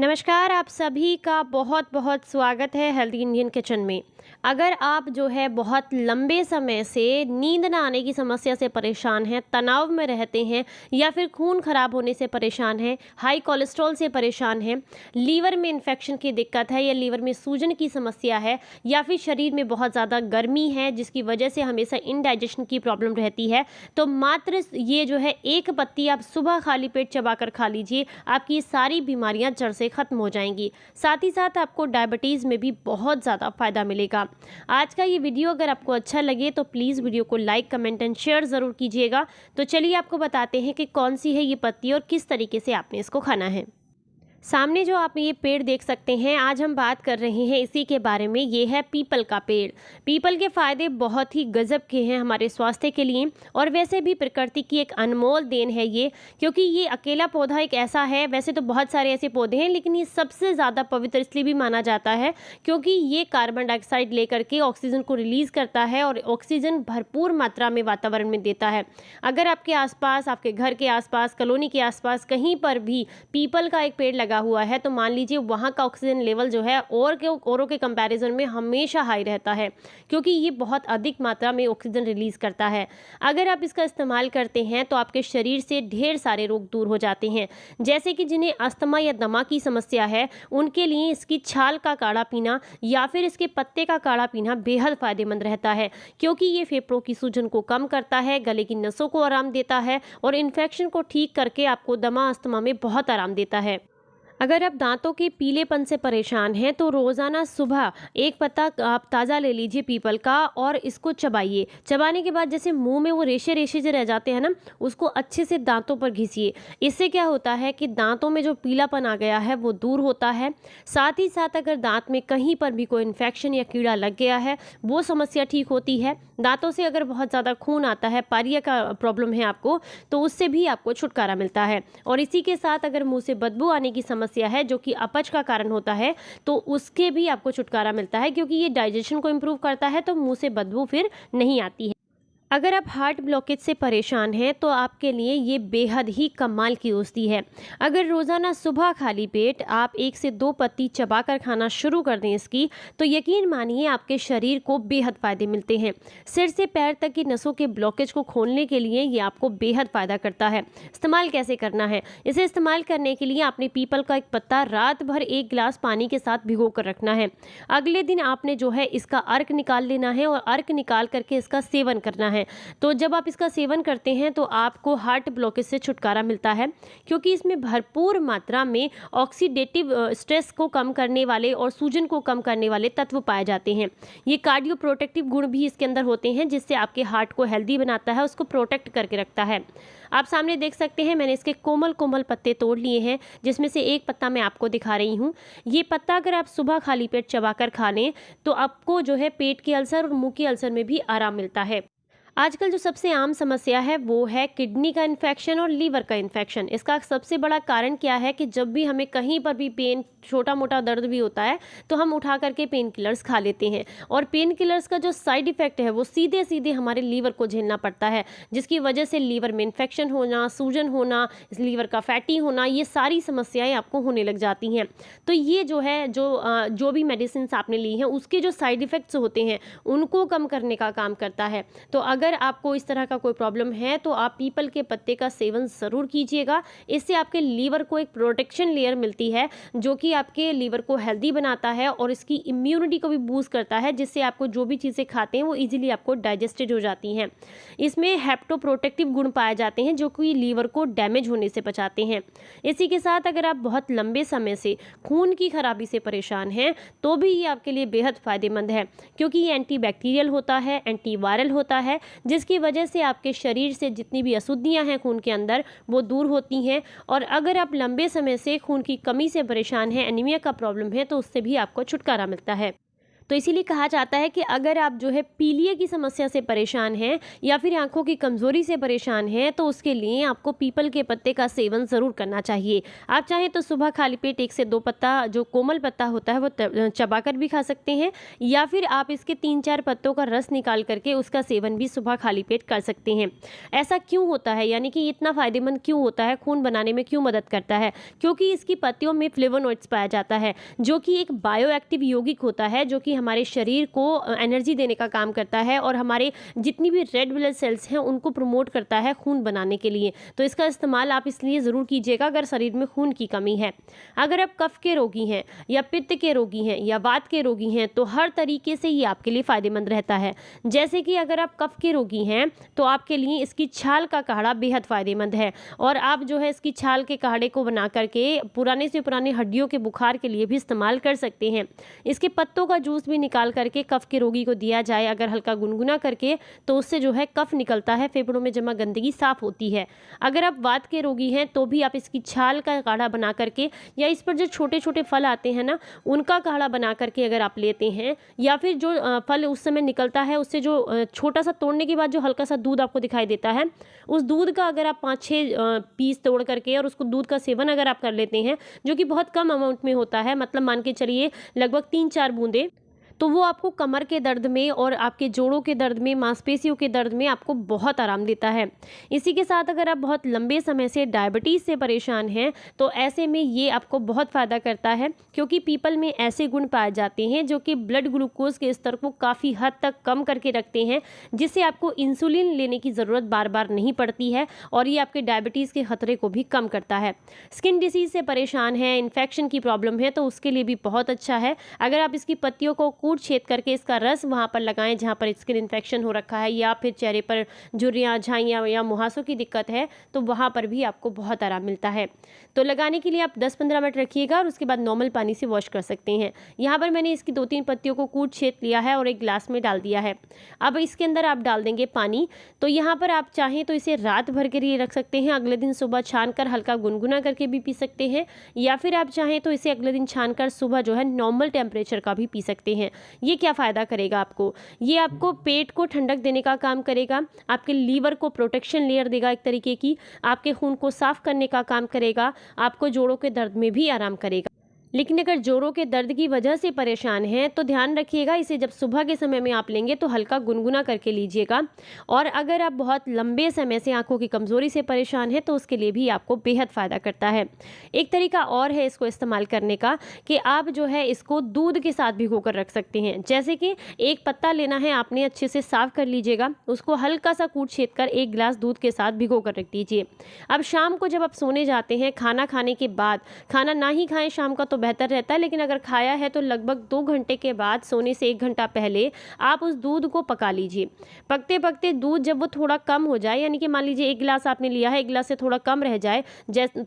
नमस्कार, आप सभी का बहुत-बहुत स्वागत है हेल्दी इंडियन किचन में। अगर आप जो है बहुत लंबे समय से नींद ना आने की समस्या से परेशान हैं, तनाव में रहते हैं या फिर खून खराब होने से परेशान हैं, हाई कोलेस्ट्रॉल से परेशान हैं, लीवर में इन्फेक्शन की दिक्कत है या लीवर में सूजन की समस्या है या फिर शरीर में बहुत ज़्यादा गर्मी है जिसकी वजह से हमेशा इंडाइजेशन की प्रॉब्लम रहती है, तो मात्र ये जो है एक पत्ती आप सुबह खाली पेट चबाकर खा लीजिए, आपकी ये सारी बीमारियाँ जड़ से ख़त्म हो जाएंगी। साथ ही साथ आपको डायबिटीज़ में भी बहुत ज़्यादा फ़ायदा मिलेगा। आज का ये वीडियो अगर आपको अच्छा लगे तो प्लीज़ वीडियो को लाइक, कमेंट एंड शेयर ज़रूर कीजिएगा। तो चलिए आपको बताते हैं कि कौन सी है ये पत्ती और किस तरीके से आपने इसको खाना है। सामने जो आप ये पेड़ देख सकते हैं, आज हम बात कर रहे हैं इसी के बारे में। ये है पीपल का पेड़। पीपल के फ़ायदे बहुत ही गज़ब के हैं हमारे स्वास्थ्य के लिए और वैसे भी प्रकृति की एक अनमोल देन है ये, क्योंकि ये अकेला पौधा एक ऐसा है, वैसे तो बहुत सारे ऐसे पौधे हैं लेकिन ये सबसे ज़्यादा पवित्र इसलिए भी माना जाता है क्योंकि ये कार्बन डाइऑक्साइड लेकर के ऑक्सीजन को रिलीज़ करता है और ऑक्सीजन भरपूर मात्रा में वातावरण में देता है। अगर आपके आसपास, आपके घर के आसपास, कॉलोनी के आसपास कहीं पर भी पीपल का एक पेड़ लगा हुआ है तो मान लीजिए वहाँ का ऑक्सीजन लेवल जो है औरों के कंपैरिजन में हमेशा हाई रहता है, क्योंकि ये बहुत अधिक मात्रा में ऑक्सीजन रिलीज करता है। अगर आप इसका इस्तेमाल करते हैं तो आपके शरीर से ढेर सारे रोग दूर हो जाते हैं, जैसे कि जिन्हें अस्थमा या दमा की समस्या है उनके लिए इसकी छाल का काढ़ा पीना या फिर इसके पत्ते का काढ़ा पीना बेहद फायदेमंद रहता है, क्योंकि ये फेफड़ों की सूजन को कम करता है, गले की नसों को आराम देता है और इन्फेक्शन को ठीक करके आपको दमा अस्थमा में बहुत आराम देता है। अगर आप दांतों के पीलेपन से परेशान हैं तो रोज़ाना सुबह एक पत्ता आप ताज़ा ले लीजिए पीपल का और इसको चबाइए। चबाने के बाद जैसे मुंह में वो रेशे रेशे जो रह जाते हैं ना, उसको अच्छे से दांतों पर घिसिए। इससे क्या होता है कि दांतों में जो पीलापन आ गया है वो दूर होता है। साथ ही साथ अगर दांत में कहीं पर भी कोई इन्फेक्शन या कीड़ा लग गया है वो समस्या ठीक होती है। दांतों से अगर बहुत ज़्यादा खून आता है, पायरिया का प्रॉब्लम है आपको, तो उससे भी आपको छुटकारा मिलता है। और इसी के साथ अगर मुँह से बदबू आने की समस्या है जो कि अपच का कारण होता है तो उसके भी आपको छुटकारा मिलता है, क्योंकि ये डाइजेशन को इम्प्रूव करता है तो मुंह से बदबू फिर नहीं आती है। अगर आप हार्ट ब्लॉकेज से परेशान हैं तो आपके लिए ये बेहद ही कमाल की औषधि है। अगर रोज़ाना सुबह खाली पेट आप 1 से 2 पत्ती चबाकर खाना शुरू कर दें इसकी, तो यकीन मानिए आपके शरीर को बेहद फ़ायदे मिलते हैं। सिर से पैर तक की नसों के ब्लॉकेज को खोलने के लिए ये आपको बेहद फ़ायदा करता है। इस्तेमाल कैसे करना है? इसे इस्तेमाल करने के लिए आपने पीपल का एक पत्ता रात भर 1 गिलास पानी के साथ भिगो कर रखना है। अगले दिन आपने जो है इसका अर्क निकाल लेना है और अर्क निकाल करके इसका सेवन करना है। तो जब आप इसका सेवन करते हैं तो आपको हार्ट ब्लॉकेज से छुटकारा मिलता है, क्योंकि इसमें भरपूर मात्रा में ऑक्सीडेटिव स्ट्रेस को कम करने वाले और सूजन को कम करने वाले तत्व पाए जाते हैं। ये कार्डियो प्रोटेक्टिव गुण भी इसके अंदर होते हैं, जिससे आपके हार्ट को हेल्दी बनाता है, उसको प्रोटेक्ट करके रखता है। आप सामने देख सकते हैं मैंने इसके कोमल कोमल पत्ते तोड़ लिए हैं, जिसमें से एक पत्ता मैं आपको दिखा रही हूँ। ये पत्ता अगर आप सुबह खाली पेट चबाकर खा लें तो आपको जो है पेट के अल्सर और मुंह के अल्सर में भी आराम मिलता है। आजकल जो सबसे आम समस्या है वो है किडनी का इन्फेक्शन और लीवर का इन्फेक्शन। इसका सबसे बड़ा कारण क्या है कि जब भी हमें कहीं पर भी पेन, छोटा मोटा दर्द भी होता है तो हम उठा करके पेन किलर्स खा लेते हैं, और पेन किलर्स का जो साइड इफ़ेक्ट है वो सीधे सीधे हमारे लीवर को झेलना पड़ता है, जिसकी वजह से लीवर में इन्फेक्शन होना, सूजन होना, लीवर का फैटी होना, ये सारी समस्याएं आपको होने लग जाती हैं। तो ये जो है जो भी मेडिसिन आपने ली हैं उसके जो साइड इफ़ेक्ट्स होते हैं उनको कम करने का काम करता है। तो अगर आपको इस तरह का कोई प्रॉब्लम है तो आप पीपल के पत्ते का सेवन ज़रूर कीजिएगा। इससे आपके लीवर को एक प्रोटेक्शन लेयर मिलती है जो कि आपके लीवर को हेल्दी बनाता है और इसकी इम्यूनिटी को भी बूस्ट करता है, जिससे आपको जो भी चीज़ें खाते हैं वो इजीली आपको डाइजेस्टेड हो जाती हैं। इसमें हेप्टोप्रोटेक्टिव गुण पाए जाते हैं जो कि लीवर को डैमेज होने से बचाते हैं। इसी के साथ अगर आप बहुत लंबे समय से खून की खराबी से परेशान हैं तो भी ये आपके लिए बेहद फ़ायदेमंद है, क्योंकि ये एंटीबैक्टीरियल होता है, एंटीवायरल होता है, जिसकी वजह से आपके शरीर से जितनी भी अशुद्धियां हैं खून के अंदर वो दूर होती हैं। और अगर आप लंबे समय से खून की कमी से परेशान हैं, एनीमिया का प्रॉब्लम है, तो उससे भी आपको छुटकारा मिलता है। तो इसीलिए कहा जाता है कि अगर आप जो है पीलिया की समस्या से परेशान हैं या फिर आंखों की कमज़ोरी से परेशान हैं, तो उसके लिए आपको पीपल के पत्ते का सेवन ज़रूर करना चाहिए। आप चाहें तो सुबह खाली पेट 1 से 2 पत्ता, जो कोमल पत्ता होता है वो चबाकर भी खा सकते हैं, या फिर आप इसके 3-4 पत्तों का रस निकाल करके उसका सेवन भी सुबह खाली पेट कर सकते हैं। ऐसा क्यों होता है, यानी कि इतना फ़ायदेमंद क्यों होता है, खून बनाने में क्यों मदद करता है? क्योंकि इसकी पत्तियों में फ्लेवोनोइड्स पाया जाता है, जो कि एक बायो एक्टिव यौगिक होता है, जो कि हमारे शरीर को एनर्जी देने का काम करता है और हमारे जितनी भी रेड ब्लड सेल्स हैं उनको प्रमोट करता है खून बनाने के लिए। तो इसका इस्तेमाल आप इसलिए ज़रूर कीजिएगा अगर शरीर में खून की कमी है। अगर आप कफ के रोगी हैं या पित्त के रोगी हैं या वात के रोगी हैं, तो हर तरीके से ये आपके लिए फ़ायदेमंद रहता है। जैसे कि अगर आप कफ के रोगी हैं तो आपके लिए इसकी छाल का काढ़ा बेहद फ़ायदेमंद है, और आप जो है इसकी छाल के काढ़े को बना करके पुराने से पुराने हड्डियों के बुखार के लिए भी इस्तेमाल कर सकते हैं। इसके पत्तों का जूस भी निकाल करके कफ के रोगी को दिया जाए अगर हल्का गुनगुना करके, तो उससे जो है कफ निकलता है, फेफड़ों में जमा गंदगी साफ होती है। अगर आप वात के रोगी हैं तो भी आप इसकी छाल का काढ़ा बना करके, या इस पर जो छोटे छोटे फल आते हैं ना, उनका काढ़ा बना करके अगर आप लेते हैं, या फिर जो फल उस समय निकलता है उससे जो छोटा सा तोड़ने के बाद जो हल्का सा दूध आपको दिखाई देता है, उस दूध का अगर आप 5-6 पीस तोड़ करके और उसको दूध का सेवन अगर आप कर लेते हैं, जो कि बहुत कम अमाउंट में होता है, मतलब मान के चलिए लगभग 3-4 बूंदे, तो वो आपको कमर के दर्द में और आपके जोड़ों के दर्द में, मांसपेशियों के दर्द में आपको बहुत आराम देता है। इसी के साथ अगर आप बहुत लंबे समय से डायबिटीज़ से परेशान हैं, तो ऐसे में ये आपको बहुत फ़ायदा करता है, क्योंकि पीपल में ऐसे गुण पाए जाते हैं जो कि ब्लड ग्लूकोज के स्तर को काफ़ी हद तक कम करके रखते हैं, जिससे आपको इंसुलिन लेने की ज़रूरत बार बार नहीं पड़ती है, और ये आपके डायबिटीज़ के खतरे को भी कम करता है। स्किन डिसीज़ से परेशान है, इन्फेक्शन की प्रॉब्लम है, तो उसके लिए भी बहुत अच्छा है। अगर आप इसकी पत्तियों को कूट छेद करके इसका रस वहाँ पर लगाएं जहाँ पर स्किन इन्फेक्शन हो रखा है, या फिर चेहरे पर झुर्रियाँ, झाइयाँ या मुहासों की दिक्कत है, तो वहाँ पर भी आपको बहुत आराम मिलता है। तो लगाने के लिए आप 10-15 मिनट रखिएगा और उसके बाद नॉर्मल पानी से वॉश कर सकते हैं। यहाँ पर मैंने इसकी 2-3 पत्तियों को कूट छेद लिया है और एक गिलास में डाल दिया है। अब इसके अंदर आप डाल देंगे पानी। तो यहाँ पर आप चाहें तो इसे रात भर के लिए रख सकते हैं, अगले दिन सुबह छान कर हल्का गुनगुना करके भी पी सकते हैं, या फिर आप चाहें तो इसे अगले दिन छान कर सुबह जो है नॉर्मल टेम्परेचर का भी पी सकते हैं। ये क्या फ़ायदा करेगा आपको, ये आपको पेट को ठंडक देने का काम करेगा, आपके लीवर को प्रोटेक्शन लेयर देगा एक तरीके की, आपके खून को साफ करने का काम करेगा, आपको जोड़ों के दर्द में भी आराम करेगा। लेकिन अगर जोड़ों के दर्द की वजह से परेशान हैं तो ध्यान रखिएगा, इसे जब सुबह के समय में आप लेंगे तो हल्का गुनगुना करके लीजिएगा। और अगर आप बहुत लंबे समय से आंखों की कमज़ोरी से परेशान हैं तो उसके लिए भी आपको बेहद फ़ायदा करता है। एक तरीका और है इसको इस्तेमाल करने का, कि आप जो है इसको दूध के साथ भिगो कर रख सकते हैं। जैसे कि एक पत्ता लेना है आपने, अच्छे से साफ़ कर लीजिएगा, उसको हल्का सा कूट छेद कर 1 गिलास दूध के साथ भिगो कर रख दीजिए। अब शाम को जब आप सोने जाते हैं, खाना खाने के बाद, खाना ना ही खाएं शाम का तो बेहतर रहता है, लेकिन अगर खाया है तो लगभग 2 घंटे के बाद, सोने से 1 घंटा पहले आप उस दूध को पका लीजिए। पकते पकते दूध जब वो थोड़ा कम हो जाए, यानी कि मान लीजिए 1 गिलास आपने लिया है, 1 गिलास से थोड़ा कम रह जाए,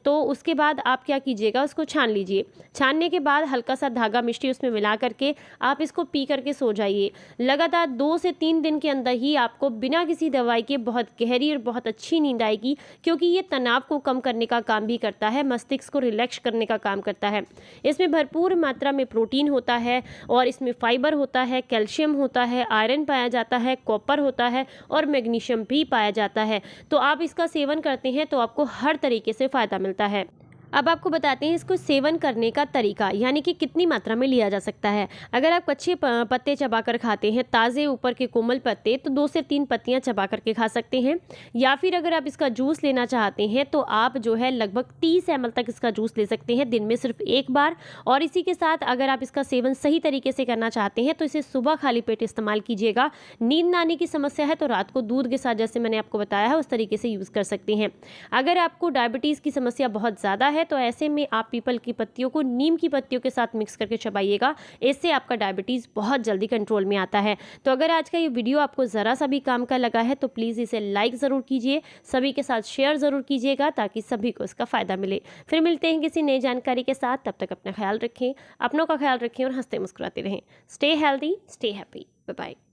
तो उसके बाद आप क्या कीजिएगा, उसको छान लीजिए। छानने के बाद हल्का सा धागा मिश्री उसमें मिला करके आप इसको पी करके सो जाइए। लगातार 2 से 3 दिन के अंदर ही आपको बिना किसी दवाई के बहुत गहरी और बहुत अच्छी नींद आएगी, क्योंकि ये तनाव को कम करने का काम भी करता है, मस्तिष्क को रिलैक्स करने का काम करता है। इसमें भरपूर मात्रा में प्रोटीन होता है, और इसमें फाइबर होता है, कैल्शियम होता है, आयरन पाया जाता है, कॉपर होता है और मैग्नीशियम भी पाया जाता है। तो आप इसका सेवन करते हैं तो आपको हर तरीके से फ़ायदा मिलता है। अब आपको बताते हैं इसको सेवन करने का तरीका, यानी कि कितनी मात्रा में लिया जा सकता है। अगर आप कच्चे पत्ते चबाकर खाते हैं, ताज़े ऊपर के कोमल पत्ते, तो 2 से 3 पत्तियां चबा करके खा सकते हैं। या फिर अगर आप इसका जूस लेना चाहते हैं तो आप जो है लगभग 30 ml तक इसका जूस ले सकते हैं दिन में सिर्फ 1 बार। और इसी के साथ अगर आप इसका सेवन सही तरीके से करना चाहते हैं तो इसे सुबह खाली पेट इस्तेमाल कीजिएगा। नींद ना आने की समस्या है तो रात को दूध के साथ, जैसे मैंने आपको बताया है, उस तरीके से यूज़ कर सकते हैं। अगर आपको डायबिटीज़ की समस्या बहुत ज़्यादा है तो ऐसे में आप पीपल की पत्तियों को नीम की पत्तियों के साथ मिक्स करके चबाइएगा, इससे आपका डायबिटीज़ बहुत जल्दी कंट्रोल में आता है। तो अगर आज का ये वीडियो आपको ज़रा सा भी काम का लगा है तो प्लीज़ इसे लाइक ज़रूर कीजिए, सभी के साथ शेयर ज़रूर कीजिएगा, ताकि सभी को इसका फ़ायदा मिले। फिर मिलते हैं किसी नई जानकारी के साथ, तब तक अपना ख्याल रखें, अपनों का ख्याल रखें और हंसते मुस्कुराते रहें। Stay healthy, stay happy, bye bye.